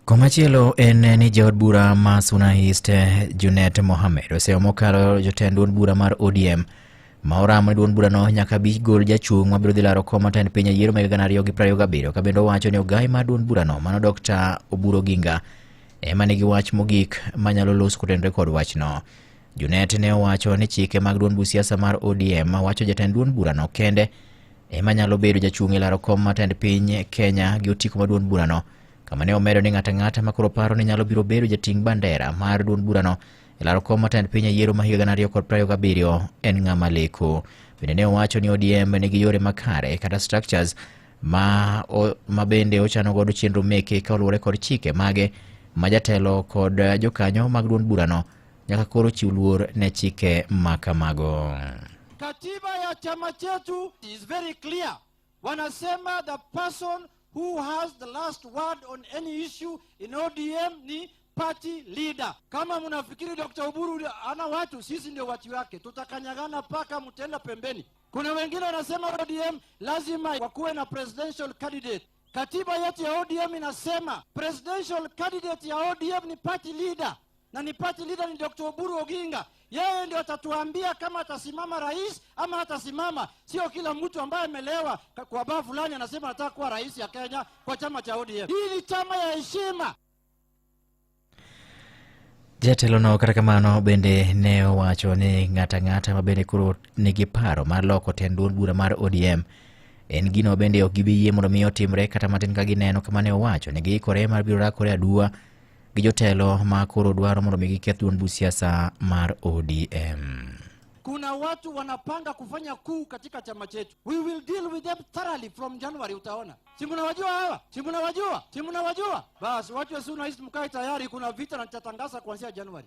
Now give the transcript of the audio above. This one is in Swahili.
Komachielo en ni jaod bura ma Suna East Junet Mohamed oseo mokalo jotend duond bura mar ODM ma oramo duond bura no nyaka bi gol jachung' mabiro dhi laro kom matend piny yiero ma 2027 ka bendo wacho ni ogai mar duond bura no mano Dr. Oburu Oginga ema nigi wach mogik manyalo los kotenre kod wachno. Junet ne owacho ni chike mag duond siasa mar ODM wacho jatend duond bura no kende ema nyalo bedo jachung' e laro kom matend piny Kenya gi otiko mar duond bura no. Kama ne omedo ni ng'ata makoro paro ni nyalo biro bedo jating' bandera mar duond bura no e laro kom matend piny yiero ma 2027 en ng'ama leko. Bende ne owacho ni ODM nigi yore makare kata structures ma bende ochano godo chenro meke ka oluwore kod chike mage ma jatelo kod jokanyo mag duond bura no nyaka koro chiw luor ne chike makamago. Katiba ya chama chetu is very clear. Wanasema the person who has the last word on any issue in ODM ni party leader. Kama mnafikiri Dr. Oburu ana watu, sisi ndio watu wake. Tutakanyagana paka mtenda pembeni. Kuna wengine wanasema ODM lazima wakuwe na presidential candidate. Katiba yetu ya ODM inasema presidential candidate ya ODM ni party leader. Na ni party leader ni Dr. Oburu Oginga. Yeye ndio atatuambia kama atasimama rais ama hatasimama. Sio kila mtu ambaye amelewa kwa baa fulani anasema anataka kuwa rais ya Kenya kwa chama cha ODM. Hii ni chama ya heshima. Jatelo no kata kamano bende ne owacho ni ng'ata ma bende koro nigi paro mar loko tend duond bura mar ODM en gino bende ok gibi yie mondo mi otimre kata matin ka gineno kama ne owacho ni giikore mar biro rakore adua gi jotelo ma koro dwaro mondo mi giketh duond siasa mar ODM. Kuna watu wanapanga kufanya kuu katika chama chetu. We will deal with them thoroughly from January, utaona. Si mnawajua hawa? Si mnawajua? Basi watu wa Suna East mkae tayari, kuna vita na nitatangaza kuanzia January.